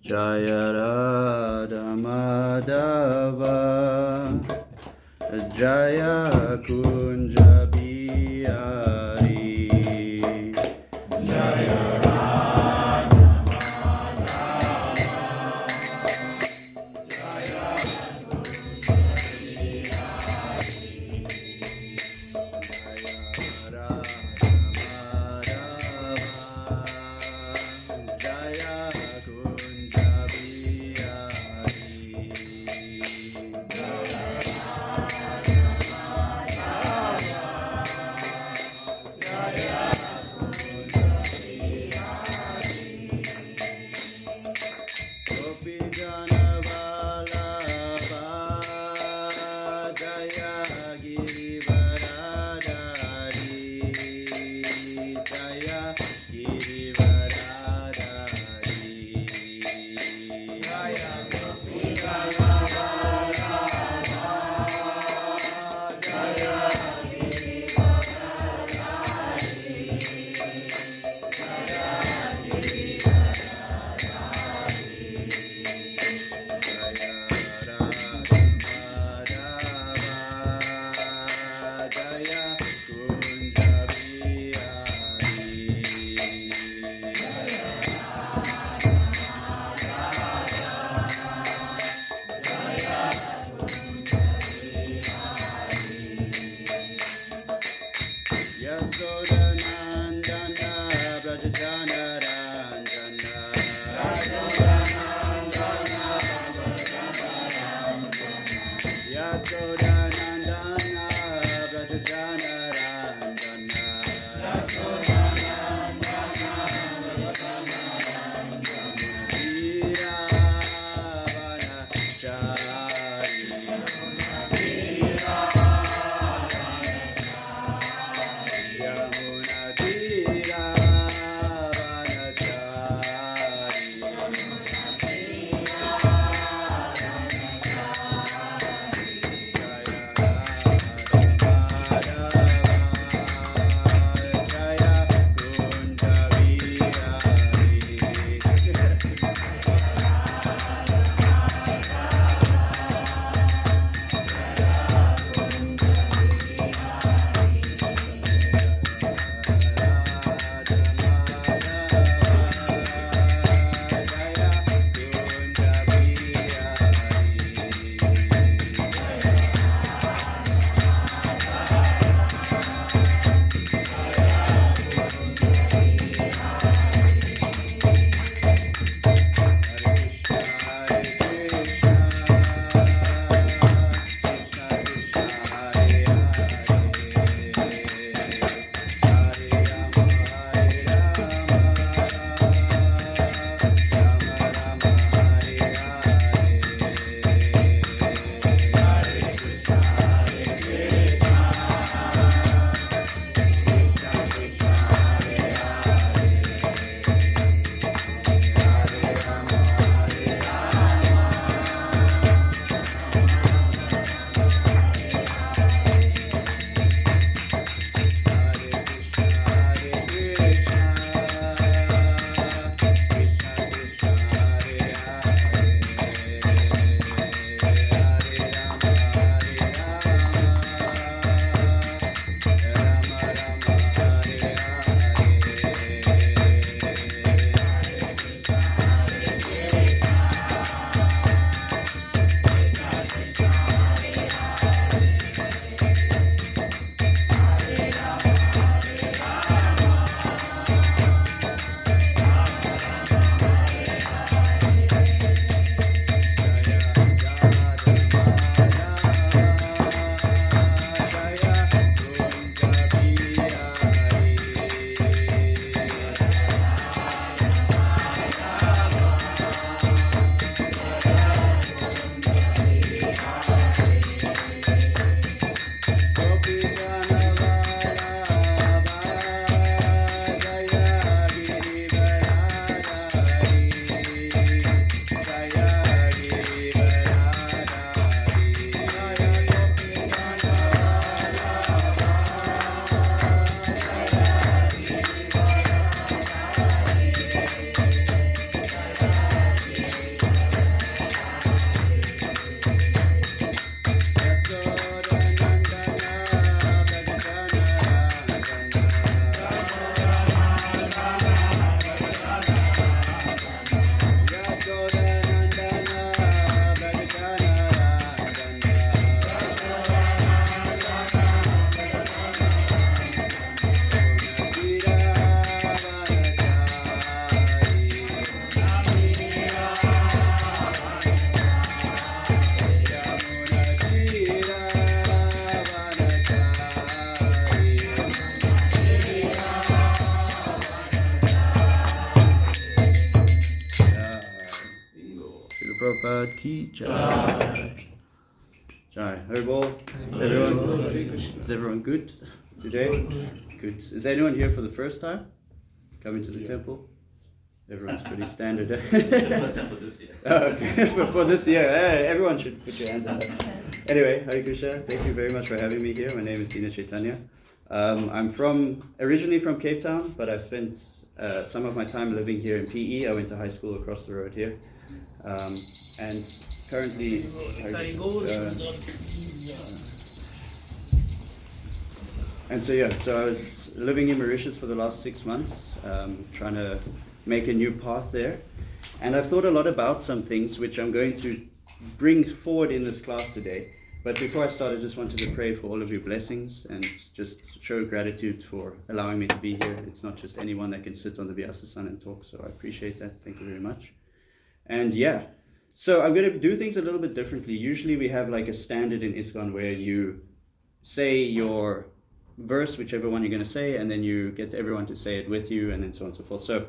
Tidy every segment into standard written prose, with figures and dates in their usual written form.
Jaya Radha Madhava Jaya Kunja Bihari Jaya Prabhupada ki jai. Jai. Herbal. Everyone. Is everyone good today? Good. Is anyone here for the first time? Coming to the temple? Everyone's pretty standard. First time for this year. Oh, okay. for this year, everyone should put your hands up. Anyway, Hare Krishna. Thank you very much for having me here. My name is Dina Chaitanya. I'm originally from Cape Town, but I've spent some of my time living here in PE. I went to high school across the road here, and currently. And so I was living in Mauritius for the last 6 months, trying to make a new path there. And I've thought a lot about some things which I'm going to bring forward in this class today. But before I start, I just wanted to pray for all of your blessings and just show gratitude for allowing me to be here. It's not just anyone that can sit on the Vyasa-san and talk, so I appreciate that. Thank you very much. And yeah, so I'm going to do things a little bit differently. Usually we have like a standard in ISKCON where you say your verse, whichever one you're going to say, and then you get everyone to say it with you, and then so on and so forth. So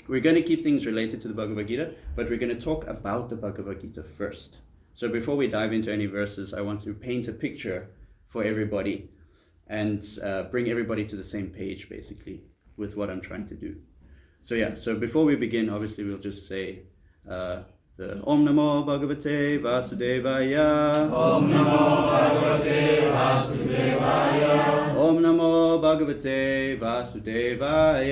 we're going to keep things related to the Bhagavad Gita, but we're going to talk about the Bhagavad Gita first. So before we dive into any verses, I want to paint a picture for everybody and bring everybody to the same page, basically, with what I'm trying to do. So yeah, so before we begin, obviously we'll just say the Om Namo Bhagavate Vasudevaya. Om Namo Bhagavate Vasudevaya. Om Namo Bhagavate Vasudevaya.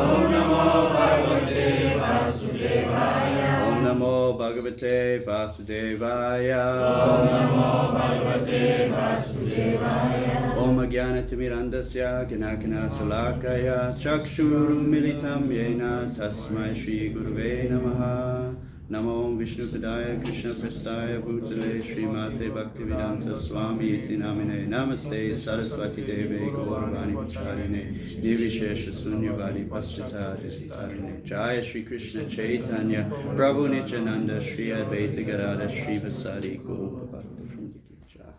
Om Namo Bhagavate Vasudevaya. Om Namo Bhagavate Vasudevaya. Om Namo Bhagavate Vasudevaya. Om Jnana-timirandasya Ganakana Salakaya Chakshurum Militam Yena Tasmai Shri Gurave Namaha. Namo Vishnu Padaya Krishna Prestaya Bhutale Srimate Bhaktivedanta Swami Iti Namine Namaste Saraswati Deve Gauravani Pacharine Nirvishesha Sunyavadi Paschata Disitarine Jaya Shri Krishna Chaitanya Prabhu Nityananda Shri Advaita Gadada Shri Vasari Gaura Bhakta from Jaya.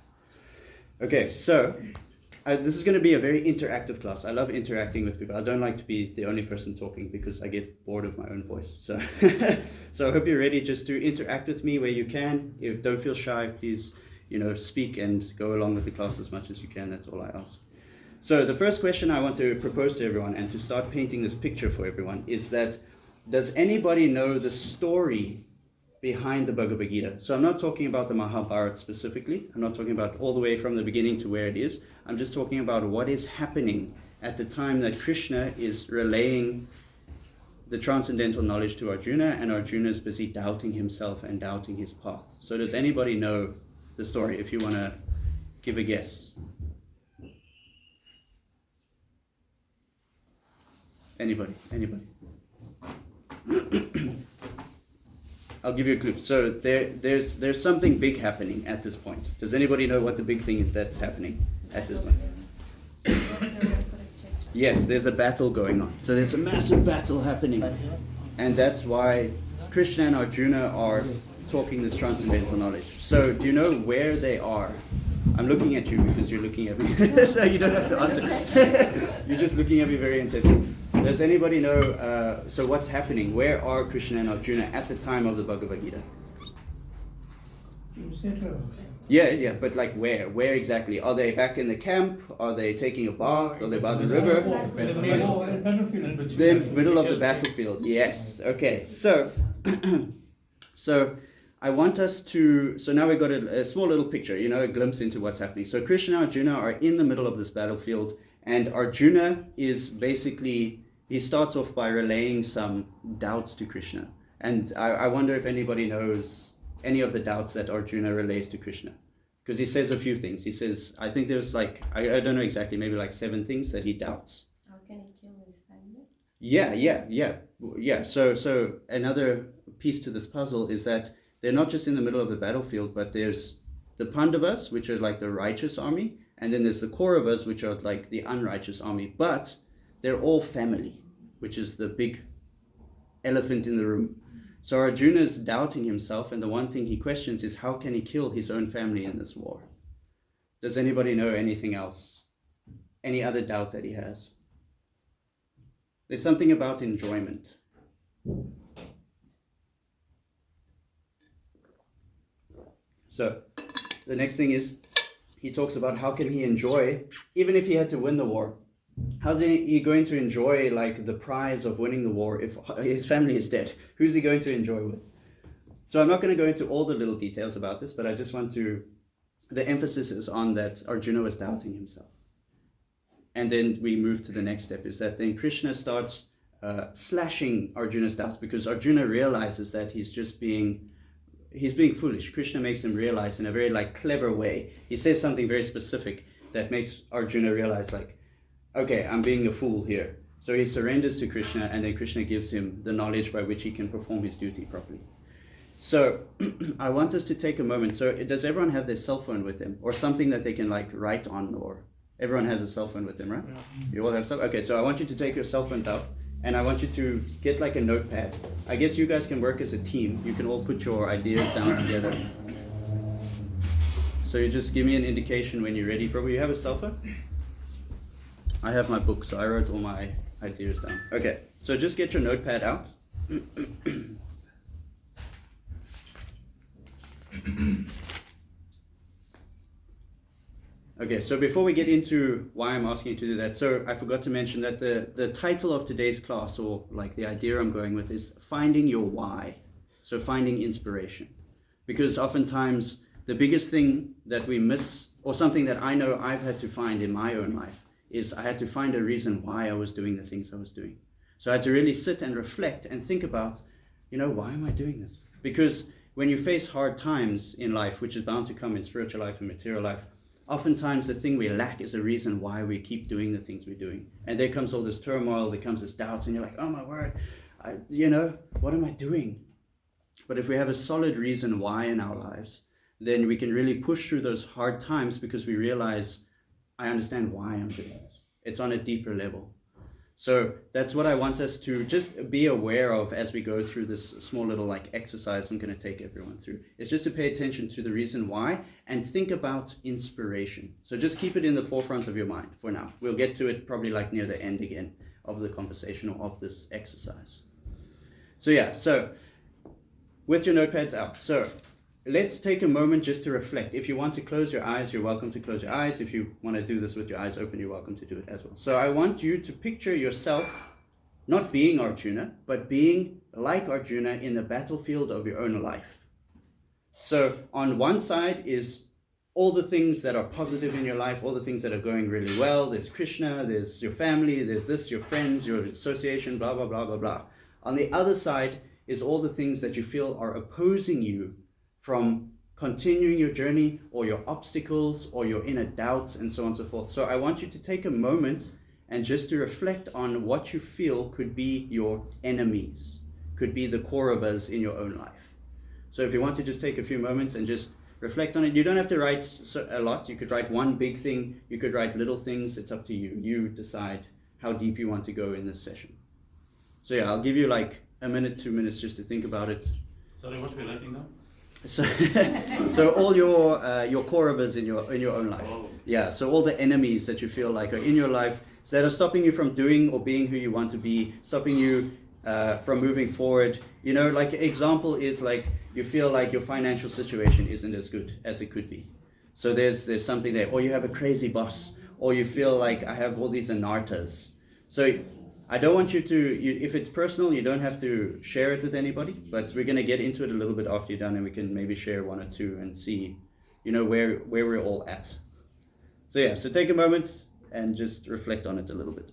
Okay, so this is going to be a very interactive class. I love interacting with people. I don't like to be the only person talking because I get bored of my own voice. So, so I hope you're ready just to interact with me where you can. Don't feel shy. Please, speak and go along with the class as much as you can. That's all I ask. So the first question I want to propose to everyone and to start painting this picture for everyone is that, does anybody know the story behind the Bhagavad Gita? So I'm not talking about the Mahabharata specifically. I'm not talking about all the way from the beginning to where it is. I'm just talking about what is happening at the time that Krishna is relaying the transcendental knowledge to Arjuna, and Arjuna is busy doubting himself and doubting his path. So does anybody know the story, if you want to give a guess? Anybody? I'll give you a clue. So there's something big happening at this point. Does anybody know what the big thing is that's happening at this point? Yes, there's a battle going on. So there's a massive battle happening. And that's why Krishna and Arjuna are talking this transcendental knowledge. So do you know where they are? I'm looking at you because you're looking at me. So you don't have to answer. You're just looking at me very intently. Does anybody know, so what's happening? Where are Krishna and Arjuna at the time of the Bhagavad Gita? Yeah, but like where? Where exactly? Are they back in the camp? Are they taking a bath? Are they by the river? The middle of the battlefield, yes. Okay, so I want us to, so now we've got a small little picture, a glimpse into what's happening. So Krishna and Arjuna are in the middle of this battlefield, and Arjuna is basically, he starts off by relaying some doubts to Krishna. And I wonder if anybody knows any of the doubts that Arjuna relays to Krishna. Because he says a few things. He says, I think there's like, I don't know exactly, maybe like 7 things that he doubts. How can he kill his family? Yeah. So another piece to this puzzle is that they're not just in the middle of the battlefield, but there's the Pandavas, which are like the righteous army, and then there's the Kauravas, which are like the unrighteous army. But they're all family, which is the big elephant in the room. So Arjuna is doubting himself, and the one thing he questions is how can he kill his own family in this war? Does anybody know anything else? Any other doubt that he has? There's something about enjoyment. So the next thing is, he talks about how can he enjoy, even if he had to win the war, how's he going to enjoy like the prize of winning the war if his family is dead? Who's he going to enjoy with? So I'm not going to go into all the little details about this, but I just want to, the emphasis is on that Arjuna was doubting himself. And then we move to the next step, is that then Krishna starts slashing Arjuna's doubts, because Arjuna realizes that he's being foolish. Krishna makes him realize in a very like clever way. He says something very specific that makes Arjuna realize like, okay, I'm being a fool here. So he surrenders to Krishna, and then Krishna gives him the knowledge by which he can perform his duty properly. So I want us to take a moment. So does everyone have their cell phone with them, or something that they can like write on? Or everyone has a cell phone with them, right? Yeah. You all have cell. Okay, so I want you to take your cell phones out, and I want you to get like a notepad. I guess you guys can work as a team. You can all put your ideas down together. So you just give me an indication when you're ready. Probably you have a cell phone? I have my book, so I wrote all my ideas down. Okay, so just get your notepad out. Okay, so before we get into why I'm asking you to do that, so I forgot to mention that the title of today's class, or like the idea I'm going with, is finding your why. So finding inspiration. Because oftentimes the biggest thing that we miss, or something that I know I've had to find in my own life, is I had to find a reason why I was doing the things I was doing. So I had to really sit and reflect and think about, why am I doing this? Because when you face hard times in life, which is bound to come in spiritual life and material life, oftentimes the thing we lack is a reason why we keep doing the things we're doing. And there comes all this turmoil, there comes this doubt, and you're like, oh my word, what am I doing? But if we have a solid reason why in our lives, then we can really push through those hard times, because we realize, I understand why I'm doing this. It's on a deeper level. So that's what I want us to just be aware of as we go through this small little like exercise I'm going to take everyone through. It's just to pay attention to the reason why and think about inspiration. So just keep it in the forefront of your mind for now. We'll get to it probably like near the end again of the conversation or of this exercise. So with your notepads out. So let's take a moment just to reflect. If you want to close your eyes, you're welcome to close your eyes. If you want to do this with your eyes open, you're welcome to do it as well. So I want you to picture yourself not being Arjuna, but being like Arjuna in the battlefield of your own life. So on one side is all the things that are positive in your life, all the things that are going really well. There's Krishna, there's your family, there's this, your friends, your association, blah, blah, blah, blah, blah. On the other side is all the things that you feel are opposing you from continuing your journey, or your obstacles, or your inner doubts, and so on and so forth. So I want you to take a moment and just to reflect on what you feel could be your enemies, could be the Kauravas in your own life. So if you want to just take a few moments and just reflect on it, you don't have to write a lot. You could write one big thing, you could write little things, it's up to you. You decide how deep you want to go in this session. So I'll give you like a minute, 2 minutes just to think about it. Sorry, what we're writing now? So all your Kauravas in your own life. Oh. Yeah, so all the enemies that you feel like are in your life that are stopping you from doing or being who you want to be, stopping you from moving forward. Like example is like you feel like your financial situation isn't as good as it could be. So there's something there. Or you have a crazy boss, or you feel like I have all these anartas. So I don't want you to, if it's personal, you don't have to share it with anybody, but we're going to get into it a little bit after you're done, and we can maybe share one or two and see, where we're all at. So take a moment and just reflect on it a little bit.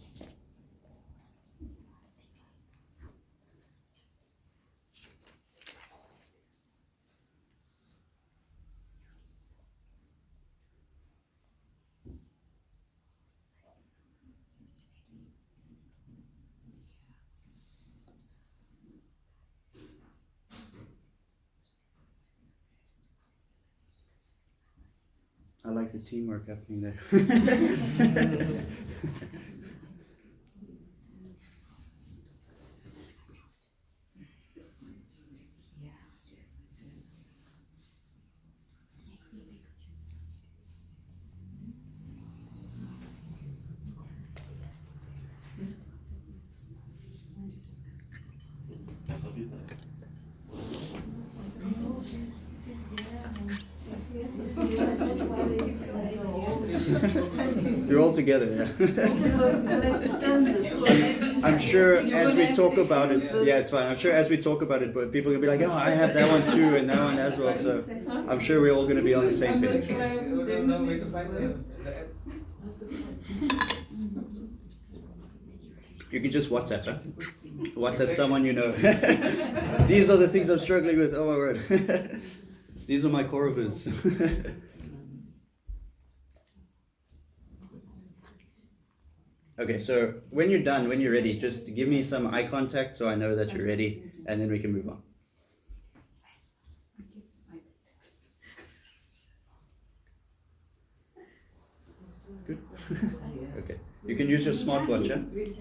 I like the teamwork happening there. together, yeah. I'm sure as we talk about it, yeah, it's fine. I'm sure as we talk about it, but people are gonna be like, oh, I have that one too, and that one as well. So I'm sure we're all gonna be on the same page. You can just WhatsApp, huh? WhatsApp someone you know. These are the things I'm struggling with. Oh my word. These are my Kauravas. Okay, so when you're done, when you're ready, just give me some eye contact so I know that you're ready, and then we can move on. Good. Okay. You can use your smartwatch, yeah? It's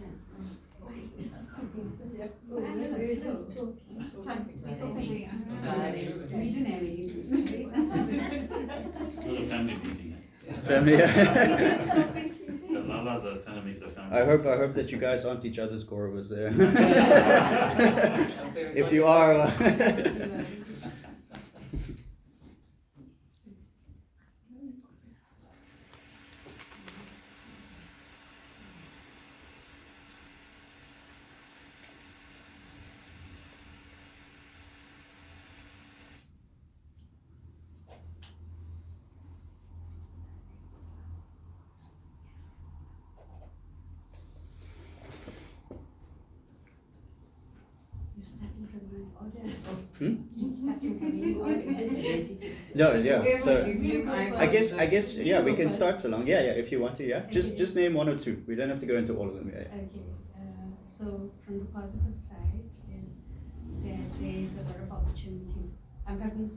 not a family meeting. Family. The lalas are trying to make the family. I hope that you guys aren't each other's Kauravas there. If you are, no, yeah. So I guess, yeah, we can start Salon. Yeah, if you want to, yeah. Just name one or two. We don't have to go into all of them. Yeah. Okay, so from the positive side is that there is a lot of opportunity. I'm talking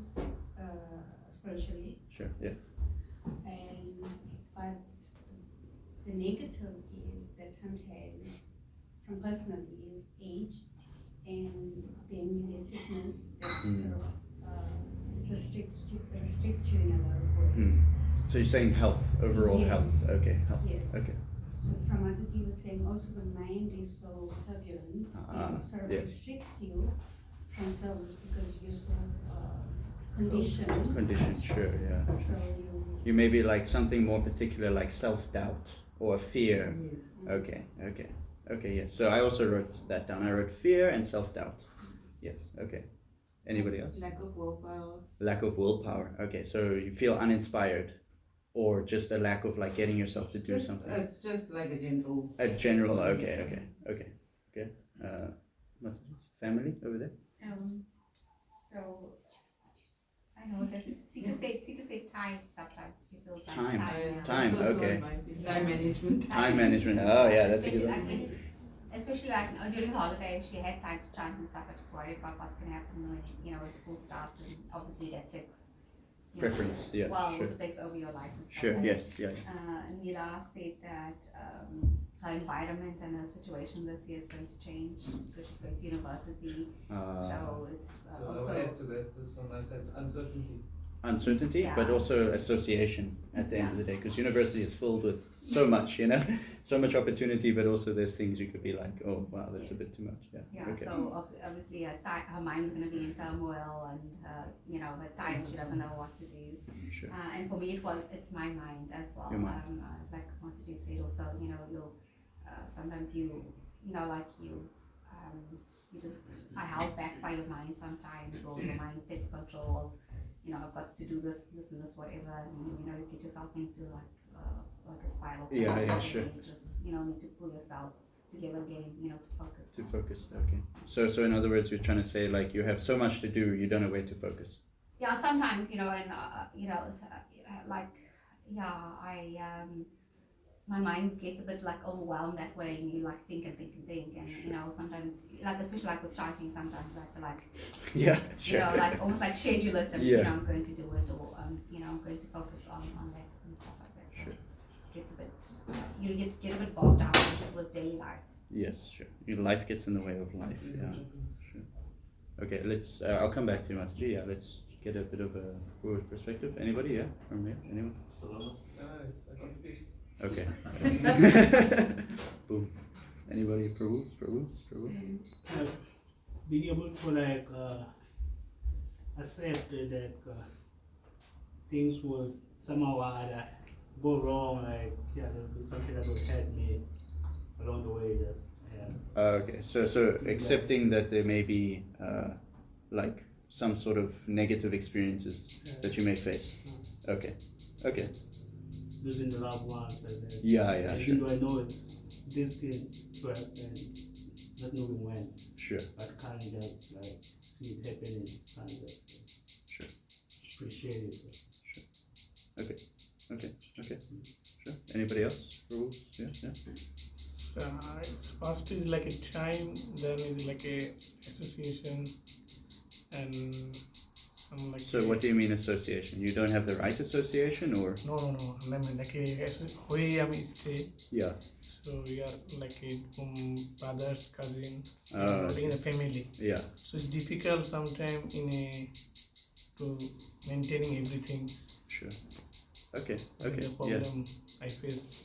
spiritually, Sure. Yeah. but the negative is that sometimes, from personally, is age, and then you get sickness that sort of restricts you in a lot of ways. So you're saying health, overall Yes. health. Okay, health. Yes. Okay. So from what you were saying, also the mind is so turbulent and sort of yes. restricts you from service because you're so conditioned. Condition, sure, yeah. So You may be like something more particular, like self-doubt or fear. Okay, yes. So I also wrote that down. I wrote fear and self-doubt. Yes, okay. Anybody else? Lack of willpower. Lack of willpower. Okay, so you feel uninspired, or just a lack of like getting yourself to do something. It's just like a general. A general. Okay. Family over there. So I know that see to save time sometimes she feels like Time. yeah. Time. Okay. Time management. Time management. Oh yeah, that's a good especially one. especially like during holidays she had time to chant and stuff. I just worried about what's gonna happen when when school starts, and obviously that takes Preference. Yeah. well Sure. also takes over your life and stuff Sure. like Yes. Yeah. Nila said that her environment and her situation this year is going to change because she's going to university. So it's So also I'll add to that, this one I said, it's uncertainty. Uncertainty, Yeah. but also association at the end of the day, because university is filled with so much, so much opportunity, but also there's things you could be like, oh wow, that's a bit too much. Yeah. Okay. So obviously her mind's going to be in turmoil, and at times she doesn't know what it is. Sure. And for me it's my mind as well. Your mind. Like what did you say also, you'll sometimes you just are held back by your mind sometimes, or your mind takes control of, I've got to do this and this, whatever, and you get yourself into like a spiral. Yeah, sure. You just need to pull yourself together again, to focus. To focus. Okay. So in other words, you're trying to say like you have so much to do, you don't know where to focus. Yeah, sometimes my mind gets a bit like overwhelmed that way, and you like think, and sometimes especially like with chanting, sometimes I have to like Yeah. Sure. almost like schedule it, and Yeah. I'm going to do it, or I'm going to focus on that and stuff like that. So Sure. it gets a bit get a bit bogged down with daily life. Yes. Sure. Your life gets in the way of life. Yeah. Sure. Okay. Let's. I'll come back to you, Mataji. Yeah. Let's get a bit of a forward perspective. Anybody? Yeah. From here? Anyone? It's a competition. Okay. Boom. Anybody? Prabhu? Being able to accept that things will somehow or other go wrong, like there'll be something that will hurt me along the way. Just Okay, so accepting that there may be like some sort of negative experiences that you may face. Okay. losing the loved ones, like that. Yeah, Even sure. though I know it's destined to happen, not knowing when, Sure. but can't just like see it happening, can't just Sure. appreciate it. Okay. Sure. Anybody else? Rules? Yeah. So it's first is like a time, then is like a association, and some like. So what do you mean association? You don't have the right association, or? No. I mean like a where I stay. Yeah. So we are like a brothers, cousin, Oh, not in a family. Yeah. So it's difficult sometimes to maintaining everything. Sure. Okay. The Yeah. problem I face.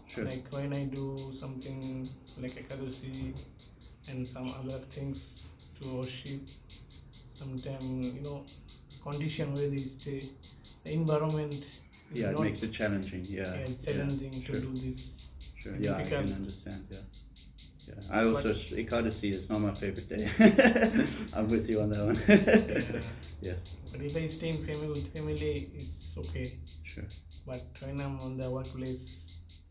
Sure. Like when I do something like Ekadashi and some other things to worship, sometimes condition where they stay, the environment is Yeah, it not makes it challenging. Yeah. challenging Sure. to do this. Sure. and Yeah, I difficult. can understand. Yeah. I also Ekadasi is not my favorite day. I'm with you on that one. Yes. But if I stay in family with family, it's okay. Sure. But when I'm on the workplace,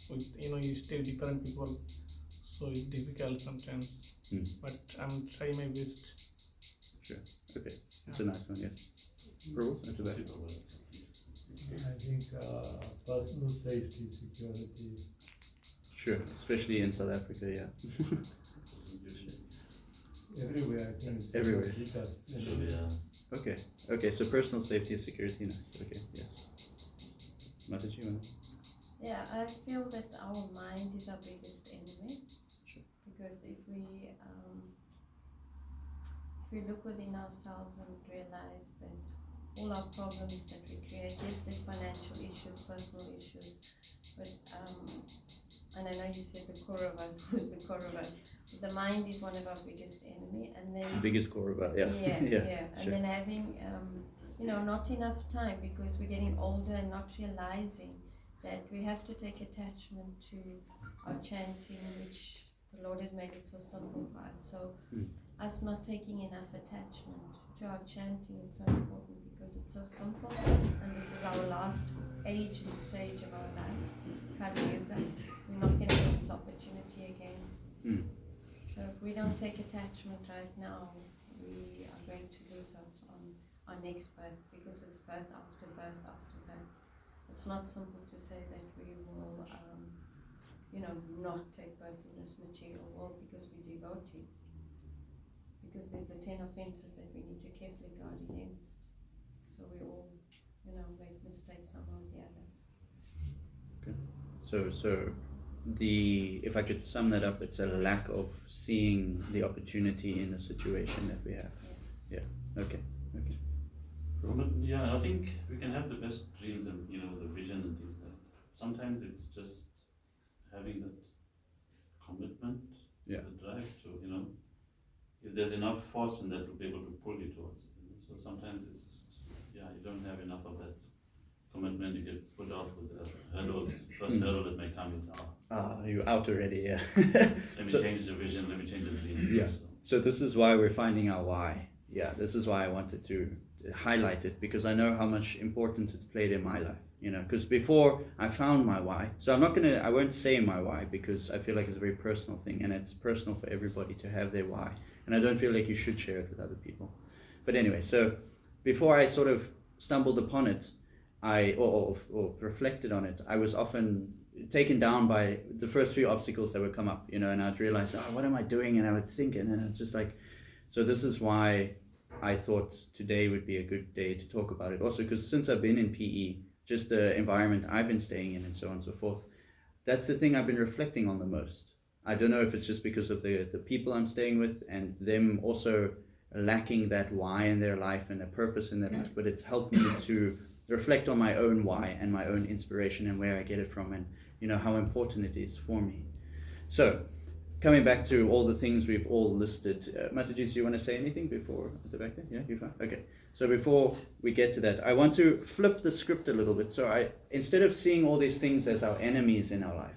with you stay with different people, so it's difficult sometimes. But I'm trying my best. Sure. Okay. It's a nice one. Yes. Rules at the back. I think personal safety, security. Sure. Especially in South Africa. Yeah. Everywhere, I think. Everywhere. Because, Okay. So personal safety and security. Nice. Okay. Yes. Mataji, you wanna? Yeah, I feel that our mind is our biggest enemy. Sure. Because if we look within ourselves and realize that all our problems that we create, yes, there's financial issues, personal issues, but and I know you said the core of us was the core of us. The mind is one of our biggest enemy, and then Biggest core about yeah. And Sure. then having not enough time because we're getting older and not realizing that we have to take attachment to our chanting, which the Lord has made it so simple for us. So us not taking enough attachment to our chanting, it's so important because it's so simple, and this is our last age and stage of our life, Kali Yuga. We're not going to get this opportunity again. So if we don't take attachment right now, we are going to lose out on our next birth, because it's birth after birth after birth. It's not simple to say that we will, not take birth in this material world because we're devotees. Because there's the 10 offenses that we need to carefully guard against. So we all, make mistakes somehow or the other. Okay. So if I could sum that up, it's a lack of seeing the opportunity in the situation that we have. Yeah. Okay. But yeah, I think we can have the best dreams and the vision and things like that. Sometimes it's just having that commitment, the drive to if there's enough force in that, we'll be able to pull you towards it. So sometimes it's just you don't have enough of that commitment. You get put out with the hurdles. First hurdle that may come is you're out already. Yeah. let me change the vision. Let me change the dream. Yeah. So this is why we're finding our why. Yeah. This is why I wanted to highlight it, because I know how much importance it's played in my life. Because before I found my why, so I won't say my why, because I feel like it's a very personal thing, and it's personal for everybody to have their why, and I don't feel like you should share it with other people. But anyway, so before I sort of stumbled upon it, or reflected on it, I was often taken down by the first few obstacles that would come up, and I'd realize, what am I doing? And I would think, and it's just like, so this is why I thought today would be a good day to talk about it. Also, because since I've been in PE, just the environment I've been staying in and so on and so forth, that's the thing I've been reflecting on the most. I don't know if it's just because of the people I'm staying with and them also lacking that why in their life and a purpose in their life, but it's helped me to reflect on my own why and my own inspiration and where I get it from, and how important it is for me. So coming back to all the things we've all listed, Mataji, do you want to say anything before at the back there? Yeah, you're fine. Okay. So before we get to that, I want to flip the script a little bit. So instead of seeing all these things as our enemies in our life,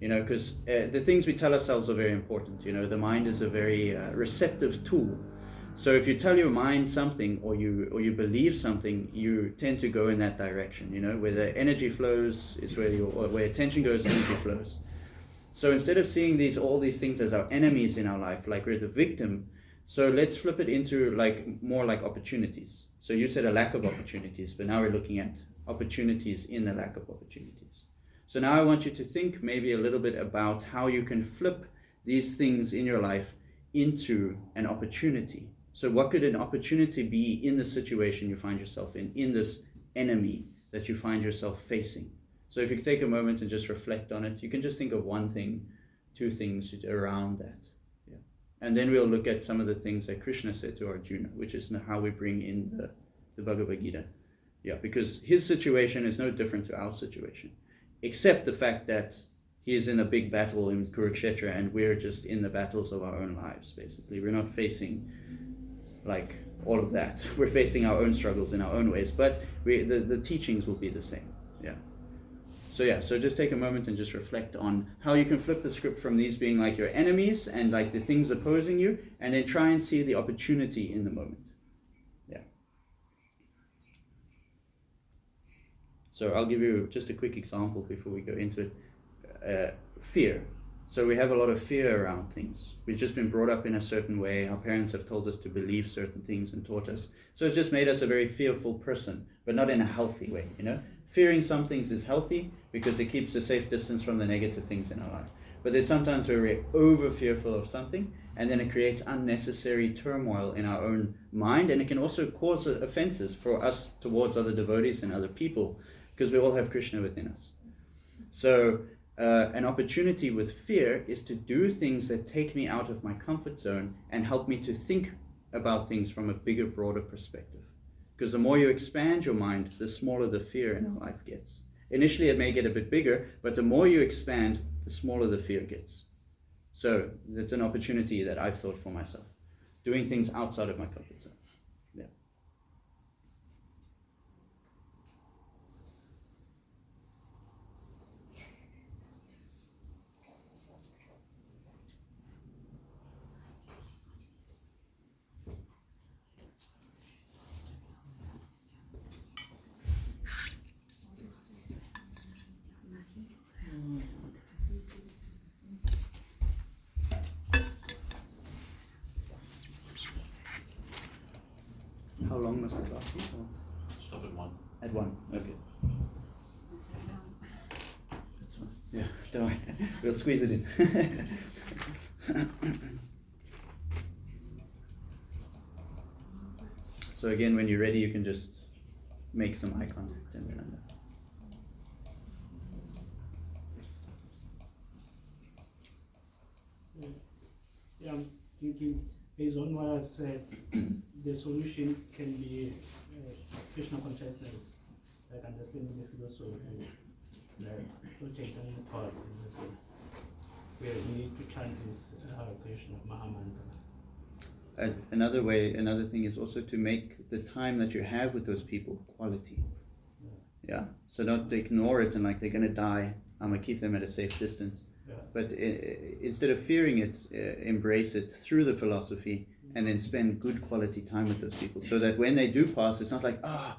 because the things we tell ourselves are very important. The mind is a very receptive tool. So if you tell your mind something or you believe something, you tend to go in that direction. Where the energy flows is where attention goes, energy flows. So instead of seeing all these things as our enemies in our life, like we're the victim, so let's flip it into more like opportunities. So you said a lack of opportunities, but now we're looking at opportunities in the lack of opportunities. So now I want you to think maybe a little bit about how you can flip these things in your life into an opportunity. So what could an opportunity be in the situation you find yourself in this enemy that you find yourself facing? So if you could take a moment and just reflect on it, you can just think of one thing, two things around that. Yeah. And then we'll look at some of the things that Krishna said to Arjuna, which is how we bring in the Bhagavad Gita. Yeah, because his situation is no different to our situation, except the fact that he is in a big battle in Kurukshetra and we're just in the battles of our own lives, basically. We're not facing all of that. We're facing our own struggles in our own ways, but the teachings will be the same. Yeah. So just take a moment and just reflect on how you can flip the script from these being like your enemies and like the things opposing you, and then try and see the opportunity in the moment. Yeah. So I'll give you just a quick example before we go into it. Fear. So we have a lot of fear around things. We've just been brought up in a certain way. Our parents have told us to believe certain things and taught us. So it's just made us a very fearful person, but not in a healthy way, Fearing some things is healthy because it keeps a safe distance from the negative things in our life. But there's sometimes where we're over fearful of something, and then it creates unnecessary turmoil in our own mind, and it can also cause offenses for us towards other devotees and other people, because we all have Krishna within us. So an opportunity with fear is to do things that take me out of my comfort zone and help me to think about things from a bigger, broader perspective. Because the more you expand your mind, the smaller the fear in our life gets. Initially it may get a bit bigger, but the more you expand, the smaller the fear gets. So that's an opportunity that I've thought for myself. Doing things outside of my comfort zone. Yeah. How long must the class be? Stop at 1. At 1, okay. That's fine. Yeah, don't worry. We'll squeeze it in. So again, when you're ready, you can just make some eye contact and then I'm done. Yeah, I'm thinking, based on what I've said, the solution can be Krishna consciousness, like understanding the philosophy, like projecting thought, where we need to chant this Hare Krishna Mahamantra. Another thing is also to make the time that you have with those people quality. Yeah. So don't ignore it and like they're gonna die, I'm gonna keep them at a safe distance. Yeah. But instead of fearing it, embrace it through the philosophy and then spend good quality time with those people. So that when they do pass, it's not like, I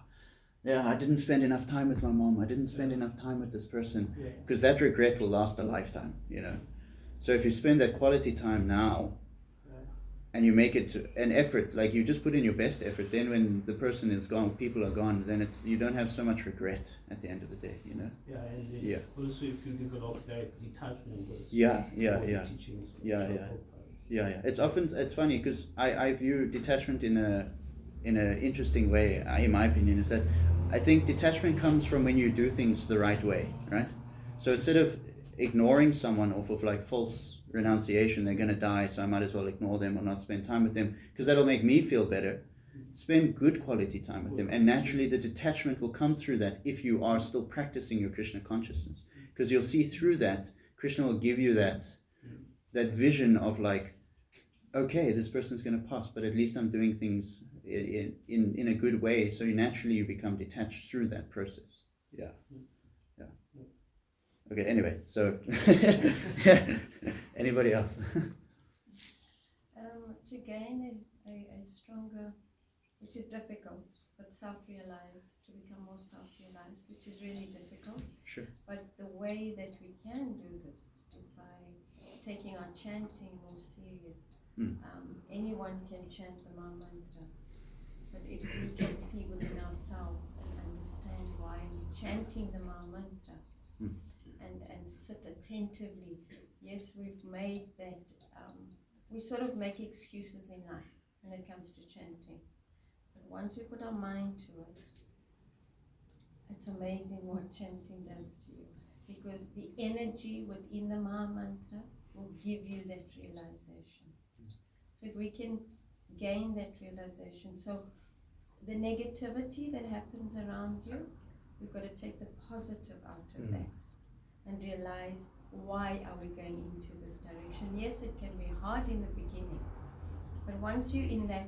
didn't spend enough time with my mom, I didn't spend enough time with this person. Because that regret will last a lifetime, So if you spend that quality time now, and you make it an effort, like you just put in your best effort, then when the person is gone, people are gone, then you don't have so much regret at the end of the day, Yeah, and also if you develop that detachment. It's funny because I view detachment in an interesting way, in my opinion, is that I think detachment comes from when you do things the right way, right? So instead of ignoring someone off of like false renunciation, they're going to die, so I might as well ignore them or not spend time with them because that'll make me feel better. Spend good quality time with them, and naturally the detachment will come through that if you are still practicing your Krishna consciousness, because you'll see through that Krishna will give you that vision of like, okay, this person's going to pass, but at least I'm doing things in a good way. So naturally you become detached through that process. Yeah. Okay, anyway, so anybody else? To gain a stronger, which is difficult, but self-realized, to become more self-realized, which is really difficult. Sure. But the way that we can do this is by taking our chanting more serious. Anyone can chant the Maha Mantra, but if we can see within ourselves and understand why we're chanting the Maha Mantra, and sit attentively. Yes, we've made that, we sort of make excuses in life when it comes to chanting. But once we put our mind to it, it's amazing what chanting does to you. Because the energy within the Maha Mantra will give you that realization. So if we can gain that realization, so the negativity that happens around you, we've got to take the positive out of that. And realize, why are we going into this direction? Yes, it can be hard in the beginning, but once you're in that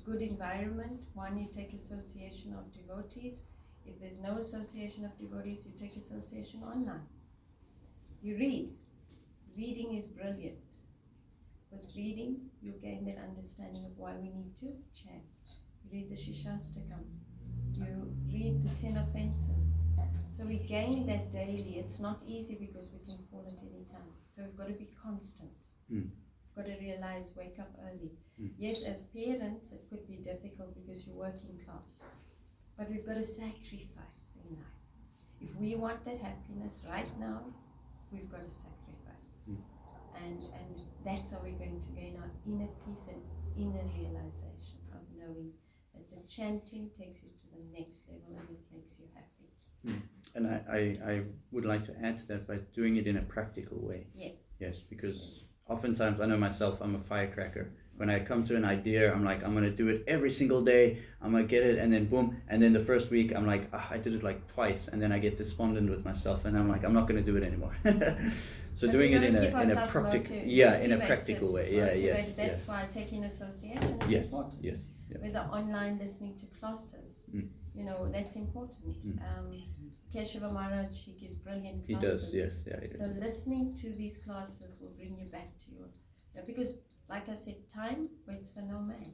good environment, one, you take association of devotees. If there's no association of devotees, you take association online. You read. Reading is brilliant. With reading, you gain that understanding of why we need to chant. You read the Shishastakam. You read the 10 offenses. So we gain that daily. It's not easy because we can fall at any time. So we've got to be constant. We've got to realize, wake up early. Yes, as parents, it could be difficult because you're working class. But we've got to sacrifice in life. If we want that happiness right now, we've got to sacrifice. And that's how we're going to gain our inner peace and inner realization of knowing that the chanting takes you to the next level and it makes you happy. And I would like to add to that by doing it in a practical way. Yes. Yes, because oftentimes, I know myself, I'm a firecracker. When I come to an idea, I'm like, I'm going to do it every single day. I'm going to get it, and then boom. And then the first week, I'm like, I did it like twice. And then I get despondent with myself, and I'm like, I'm not going to do it anymore. So but doing it in a practical, in a practical way. Yeah, yes. That's why taking association is important. Yes. Whether online listening to classes, you know, that's important. Keshava Maharaj, he gives brilliant classes. He does, yes. So listening to these classes will bring you back to your, because like I said, time waits for no man.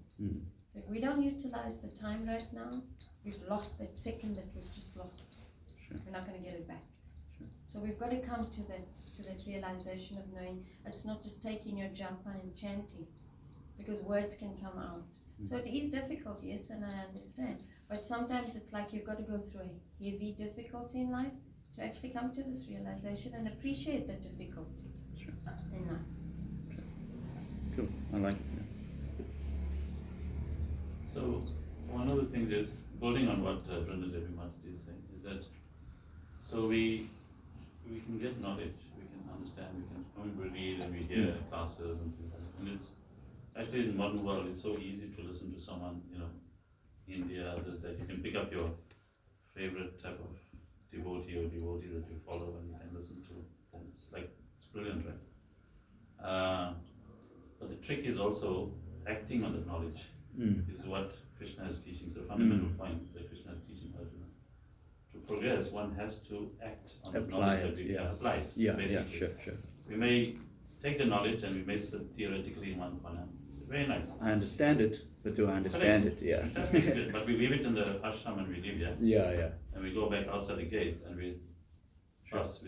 So if we don't utilize the time right now, we've lost that second that we've just lost. Sure. We're not going to get it back. Sure. So we've got to come to that realization of knowing it's not just taking your japa and chanting, because words can come out. So it is difficult, yes, and I understand. But sometimes it's like you've got to go through a heavy difficulty in life to actually come to this realization and appreciate the difficulty in life. Cool, I like it. So one of the things is, building on what Brenda Devi Mataji is saying, is that so we can get knowledge, we can understand, we read and we hear classes and things like that. And it's actually, in modern world, it's so easy to listen to someone, India, this, that. You can pick up your favorite type of devotee or devotees that you follow and you can listen to them. It's brilliant, right? But the trick is also acting on the knowledge, is what Krishna is teaching. It's a fundamental point that Krishna is teaching Arjuna. To progress, one has to act on the knowledge that we apply it. Yeah, basically. Sure. We may take the knowledge and we may sit theoretically in one corner. Very nice. I understand it, but do I understand it? Yeah. Fantastic. But we leave it in the ashram and we leave, Yeah. And we go back outside the gate and we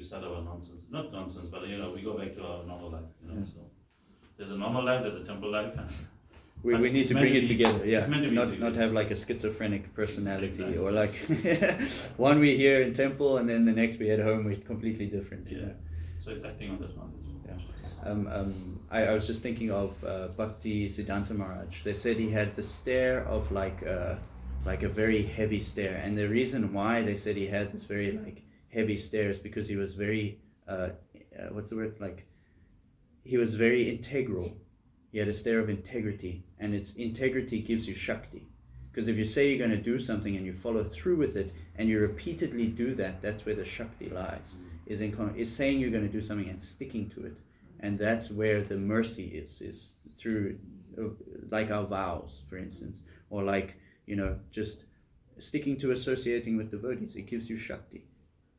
start our nonsense. Not nonsense, but we go back to our normal life, So there's a normal life, there's a temple life. And we need to bring it together, It's meant to be not have like a schizophrenic personality or like one we hear in temple and then the next we at home we're completely different. Yeah. So it's acting on that knowledge. Yeah. I was just thinking of Bhakti Siddhanta Maharaj. They said he had the stare of like a very heavy stare, and the reason why they said he had this very heavy stare is because he was very what's the word, he was very integral. He had a stare of integrity, and its integrity gives you Shakti. Because if you say you're going to do something and you follow through with it, and you repeatedly do that, that's where the Shakti lies. Is saying you're going to do something and sticking to it. And that's where the mercy is through, like our vows, for instance, or like, just sticking to associating with devotees, it gives you Shakti.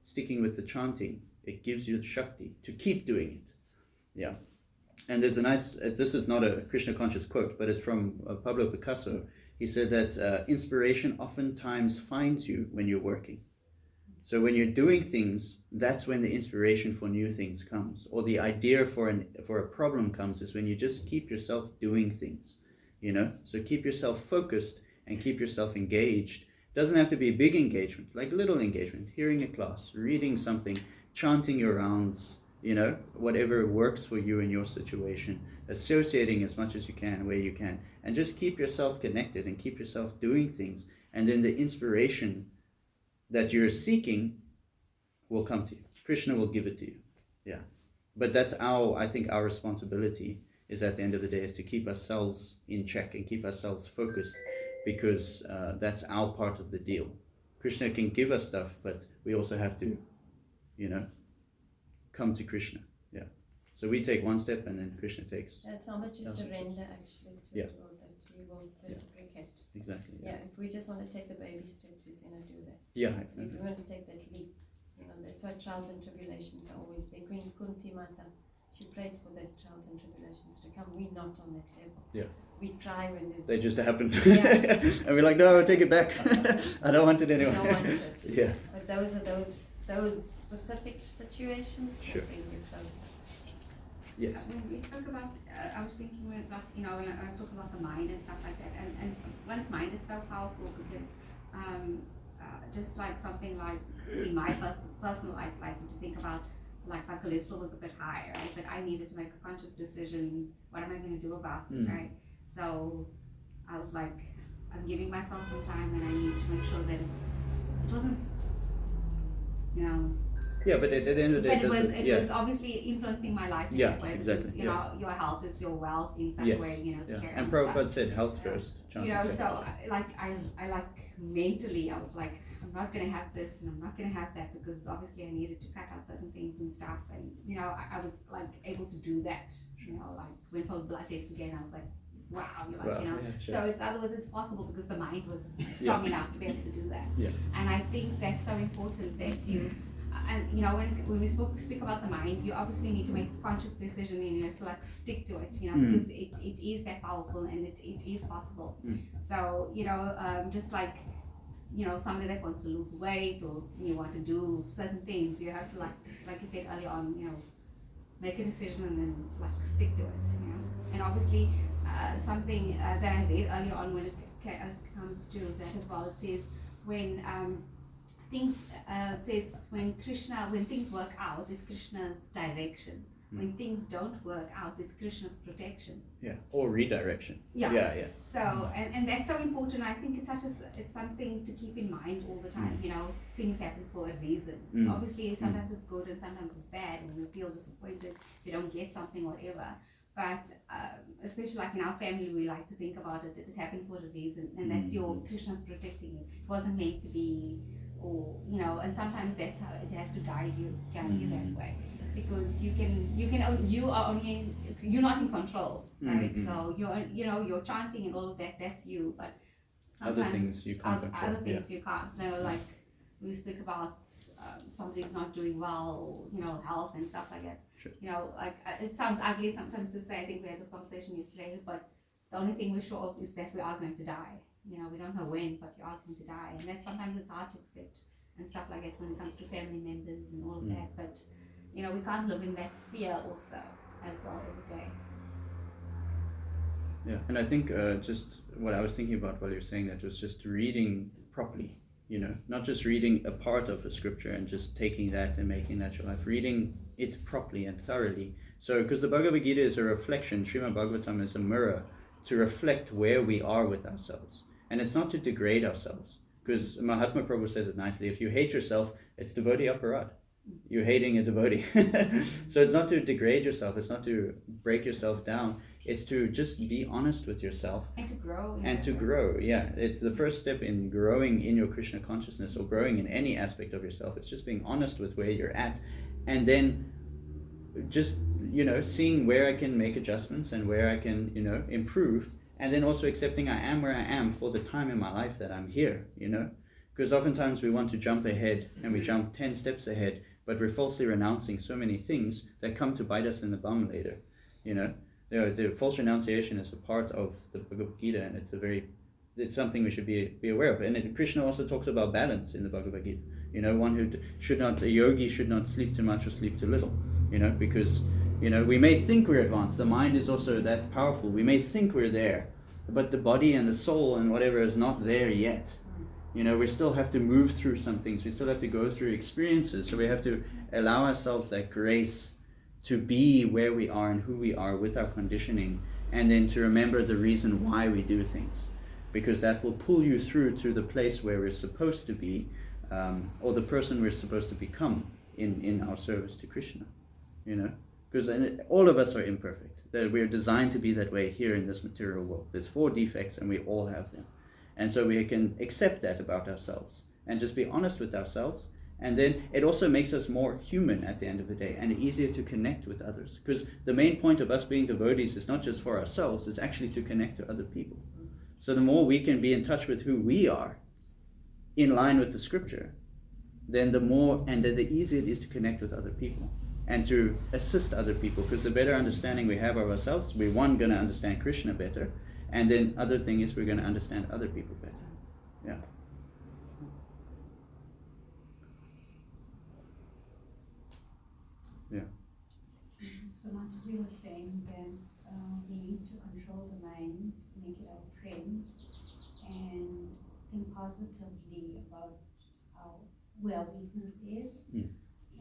Sticking with the chanting, it gives you Shakti to keep doing it. Yeah. And there's a nice, this is not a Krishna conscious quote, but it's from Pablo Picasso. He said that inspiration oftentimes finds you when you're working. So when you're doing things, that's when the inspiration for new things comes, or the idea for a problem comes, is when you just keep yourself doing things, So keep yourself focused and keep yourself engaged. It doesn't have to be a big engagement, like little engagement, hearing a class, reading something, chanting your rounds, whatever works for you in your situation, associating as much as you can where you can, and just keep yourself connected and keep yourself doing things, and then the inspiration that you're seeking will come to you. Krishna will give it to you. Yeah. But that's I think our responsibility is, at the end of the day, is to keep ourselves in check and keep ourselves focused, because that's our part of the deal. Krishna can give us stuff, but we also have to, come to Krishna. Yeah. So we take one step and then Krishna takes. That's how much you That's surrender actually to Yeah. the Lord, that you won't reciprocate. Exactly. Yeah, if we just want to take the baby steps, He's going to do that. Yeah. If we want to take that leap, that's why trials and tribulations are always there. Queen Kunti Mata, she prayed for the trials and tribulations to come. We're not on that level. Yeah. We try when there's. They just happen. Yeah. And we're like, no, take it back. I don't want it anyway. We don't want it. Yeah. But those are those specific situations that Sure. bring you closer. Yes. When we spoke about, I was thinking about, when I was talking about the mind and stuff like that, and one's mind is so powerful because just like something like in my personal life, like if you think about, like my cholesterol was a bit high, right? But I needed to make a conscious decision, what am I going to do about it, right? So I was like, I'm giving myself some time and I need to make sure that it wasn't, Yeah, but at the end of the day, but it yeah. was obviously influencing my life in Yeah, that way, exactly, because your health is your wealth in such Yes. a way, to Yeah. carry And on Prabhupada stuff. said health first. chanting So second. I like mentally, I was like, I'm not gonna have this and I'm not gonna have that, because obviously I needed to cut out certain things and stuff, and I was like able to do that. Like went for blood test again, I was like, wow, Wow, yeah, sure. So it's other words, it's possible because the mind was strong enough to be able to do that. Yeah. And I think that's so important that you. And when we speak about the mind, you obviously need to make a conscious decision and you have to like stick to it, because it is that powerful and it is possible. So, just like, somebody that wants to lose weight or you want to do certain things, you have to like you said earlier on, make a decision and then like stick to it, And obviously, something that I read earlier on when it comes to that as well, it says when things says when things work out, it's Krishna's direction. When things don't work out, it's Krishna's protection. Yeah, or redirection. Yeah. Yeah. So and that's so important. I think it's something to keep in mind all the time. Things happen for a reason. Obviously, sometimes it's good and sometimes it's bad, and you feel disappointed if you don't get something, whatever. But especially like in our family, we like to think about it. It happened for a reason, and that's your Krishna's protecting you. It wasn't meant to be. Or and sometimes that's how it has to guide you that way, because you're not in control, right? So you're chanting and all of that, that's you, but sometimes Other things you can't control. Other things you can't. Like we speak about somebody's not doing well, health and stuff like that. Sure. It sounds ugly sometimes to say. I think we had this conversation yesterday, but the only thing we're sure of is that we are going to die. We don't know when, but you are going to die, and that sometimes it's hard to accept and stuff like that when it comes to family members and all of that. But we can't live in that fear also as well every day. Yeah, and I think just what I was thinking about while you were saying that was just reading properly, not just reading a part of a scripture and just taking that and making that your life, reading it properly and thoroughly. So, because the Bhagavad Gita is a reflection, Srimad Bhagavatam is a mirror to reflect where we are with ourselves. And it's not to degrade ourselves, because Mahatma Prabhu says it nicely, if you hate yourself, it's devotee aparad. You're hating a devotee. So it's not to degrade yourself, it's not to break yourself down, it's to just be honest with yourself. And to grow. Yeah. It's the first step in growing in your Krishna consciousness, or growing in any aspect of yourself. It's just being honest with where you're at, and then just, seeing where I can make adjustments and where I can, improve, and then also accepting I am where I am for the time in my life that I'm here, because oftentimes we want to jump ahead and we jump 10 steps ahead, but we're falsely renouncing so many things that come to bite us in the bum later. The false renunciation is a part of the Bhagavad Gita, and it's something we should be aware of. And Krishna also talks about balance in the Bhagavad Gita. A yogi should not sleep too much or sleep too little, because, we may think we're advanced. The mind is also that powerful. We may think we're there, but the body and the soul and whatever is not there yet. We still have to move through some things. We still have to go through experiences. So we have to allow ourselves that grace to be where we are and who we are with our conditioning, and then to remember the reason why we do things, because that will pull you through to the place where we're supposed to be, or the person we're supposed to become in our service to Krishna. Because all of us are imperfect. That we're designed to be that way here in this material world. There's 4 defects and we all have them. And so we can accept that about ourselves and just be honest with ourselves. And then it also makes us more human at the end of the day, and easier to connect with others. Because the main point of us being devotees is not just for ourselves, it's actually to connect to other people. So the more we can be in touch with who we are, in line with the scripture, then the more and the easier it is to connect with other people and to assist other people. Because the better understanding we have of ourselves, we're going to understand Krishna better, and then other thing is we're going to understand other people better. Yeah. Yeah. So much we were saying that we need to control the mind, make it our friend, and think positively about where our weakness is.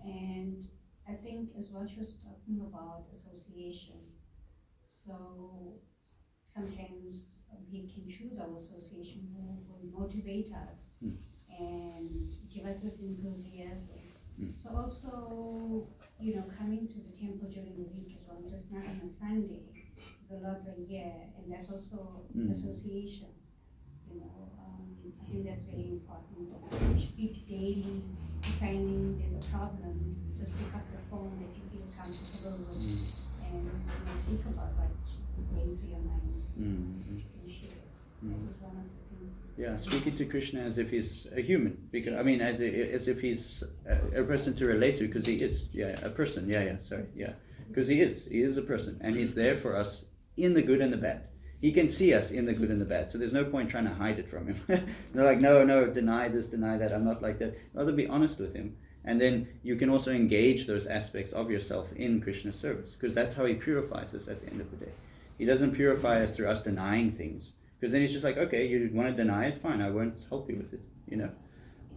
And I think as what she was talking about association, so sometimes we can choose our association who will motivate us and give us that enthusiasm. So also, coming to the temple during the week as well, just not on a Sunday. The Lord's are here, and that's also association. I think that's very important. We should be daily finding there's a problem. Just pick up the phone that you feel comfortable with, and speak about what going through your mind and share. That was one of the things. Yeah, speaking to Krishna as if he's a human, because as if he's a person to relate to, because he is, a person. Because he is a person, and he's there for us in the good and the bad. He can see us in the good and the bad, so there's no point trying to hide it from him. They're like, no, deny this, deny that. I'm not like that. Rather be honest with him, and then you can also engage those aspects of yourself in Krishna's service, because that's how he purifies us at the end of the day. He doesn't purify us through us denying things. Because then he's just like, okay, you want to deny it? Fine, I won't help you with it,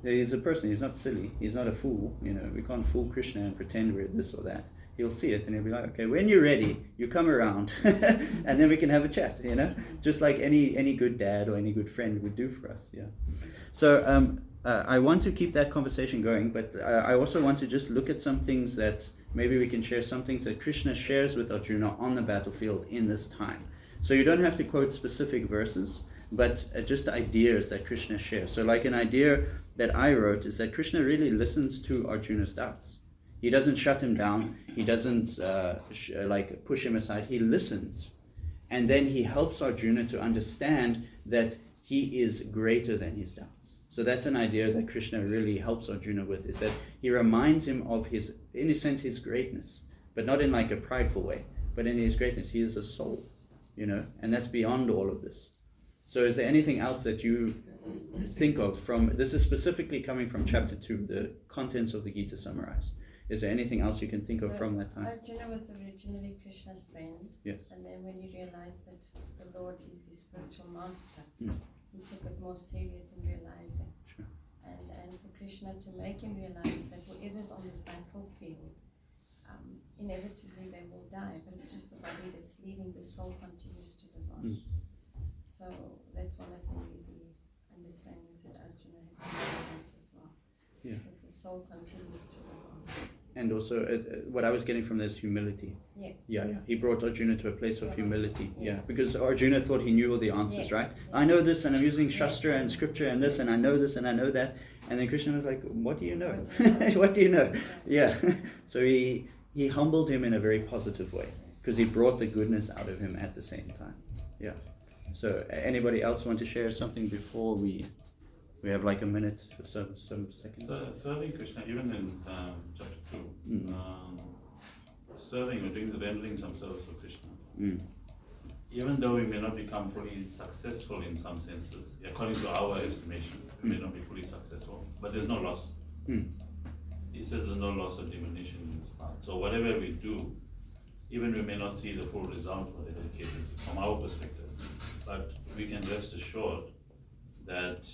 He's a person, he's not silly, he's not a fool, We can't fool Krishna and pretend we're this or that. He'll see it and he'll be like, okay, when you're ready, you come around, and then we can have a chat, Just like any good dad or any good friend would do for us, So I want to keep that conversation going, but I also want to just look at some things that maybe we can share, some things that Krishna shares with Arjuna on the battlefield in this time. So you don't have to quote specific verses, but just ideas that Krishna shares. So like an idea that I wrote is that Krishna really listens to Arjuna's doubts. He doesn't shut him down. He doesn't push him aside. He listens. And then he helps Arjuna to understand that he is greater than his doubts. So that's an idea that Krishna really helps Arjuna with, is that he reminds him of his, in a sense, his greatness, but not in like a prideful way, but in his greatness. He is a soul. And that's beyond all of this. So is there anything else that you think of from, this is specifically coming from chapter 2, the contents of the Gita summarized. Is there anything else you can think of from that time? Arjuna was originally Krishna's friend. Yes. And then when he realized that the Lord is his spiritual master, he took it more serious in realizing. Sure. And for Krishna to make him realize that whoever's on this battlefield, inevitably they will die, but it's just the body that's leaving, the soul continues to live on. So that's one of the understandings that Arjuna had realized as well. Yeah. That the soul continues to live on. And also, what I was getting from this humility. Yes. Yeah. He brought Arjuna to a place of humility. Yes. Yeah, because Arjuna thought he knew all the answers, Yes. right? Yes. I know this, and I'm using Shastra and Scripture and this, and I know this, and I know that. And then Krishna was like, what do you know? What do you know? Yeah. So he he humbled him in a very positive way, because he brought the goodness out of him at the same time. Yeah. So anybody else want to share something before we have like a minute or some seconds? Serving Krishna, even in chapter 2, serving or doing the rendering some service for Krishna. Even though we may not become fully successful in some senses, according to our estimation, we may not be fully successful, but there's no loss. He says there's no loss or diminution in his path. So whatever we do, even we may not see the full result, whatever the case is, from our perspective, but we can rest assured that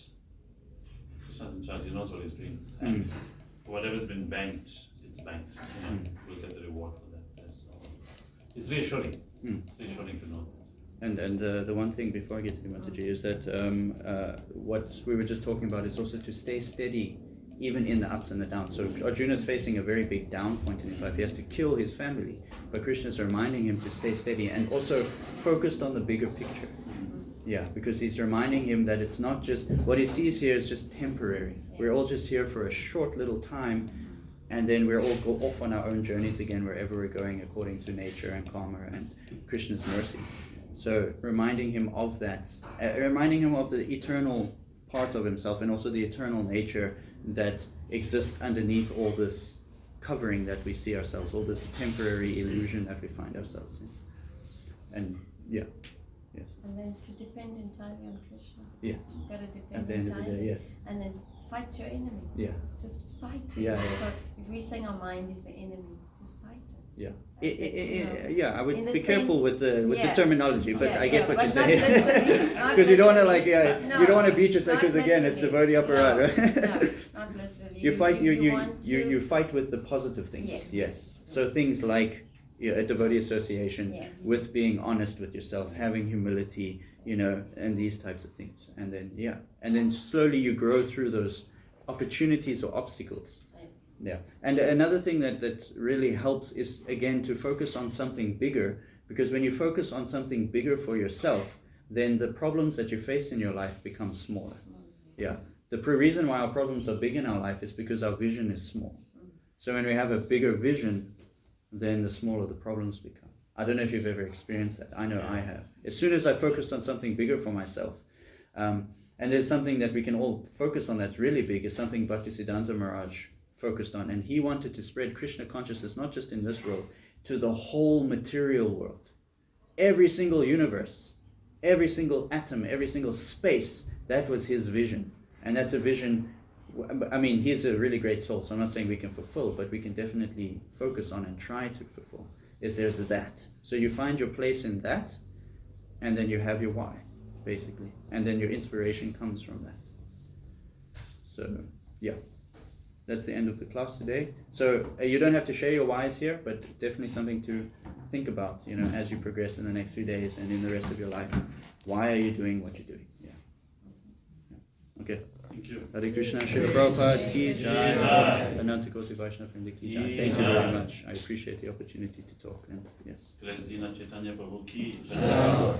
Krishna's in charge, he knows what he's doing. And whatever's been banked, it's banked. We'll get the reward for that. It's reassuring. It's reassuring to know that. And the one thing before I get to Mataji is that what we were just talking about is also to stay steady even in the ups and the downs. So Arjuna is facing a very big down point in his life. He has to kill his family, but Krishna is reminding him to stay steady and also focused on the bigger picture. Yeah, because he's reminding him that it's not just, what he sees here is just temporary. We're all just here for a short little time, and then we're all go off on our own journeys again wherever we're going according to nature and karma and Krishna's mercy. So reminding him of that, reminding him of the eternal part of himself and also the eternal nature that exists underneath all this covering that we see ourselves, all this temporary illusion that we find ourselves in. And yeah, yes. And then to depend entirely on Krishna. Yes. You've got to depend At the end entirely. of the day, yes. And then fight your enemy. Yeah. Just fight it. Yeah, yeah. So if we're saying our mind is the enemy, just fight it. Yeah. You I would in the be careful sense- with the yeah. terminology, but Yeah, I get yeah, what but you're not saying. literally, not Because you don't want to literally. you don't want to beat yourself, not because again it's the literally. Bodhi Aparad, right? No, not literally. You fight want to- you fight with the positive things. Yes. So things like a devotee association, Yes. with being honest with yourself, having humility, and these types of things. And then slowly you grow through those opportunities or obstacles. Yeah. And another thing that really helps is, again, to focus on something bigger, because when you focus on something bigger for yourself, then the problems that you face in your life become smaller. Yeah. The reason why our problems are big in our life is because our vision is small. So when we have a bigger vision, then the smaller the problems become. I don't know if you've ever experienced that. I know I have. As soon as I focused on something bigger for myself, and there's something that we can all focus on that's really big, is something Bhaktisiddhanta Maharaj focused on. And he wanted to spread Krishna consciousness, not just in this world, to the whole material world. Every single universe, every single atom, every single space, that was his vision. And that's a vision, I mean, he's a really great soul, so I'm not saying we can fulfill, but we can definitely focus on and try to fulfill. There's that. So you find your place in that, and then you have your why, basically. And then your inspiration comes from that. So, yeah. That's the end of the class today. So you don't have to share your whys here, but definitely something to think about, as you progress in the next few days and in the rest of your life. Why are you doing what you're doing? Yeah. Okay. Thank you. Hare Krishna, Srila Prabhupada ki jai. Ananta Koti Vaishnava Vrinda ki jai. Thank you very much. I appreciate the opportunity to talk. And yes. Grace Dina Chaitanya Prabhu ki jai.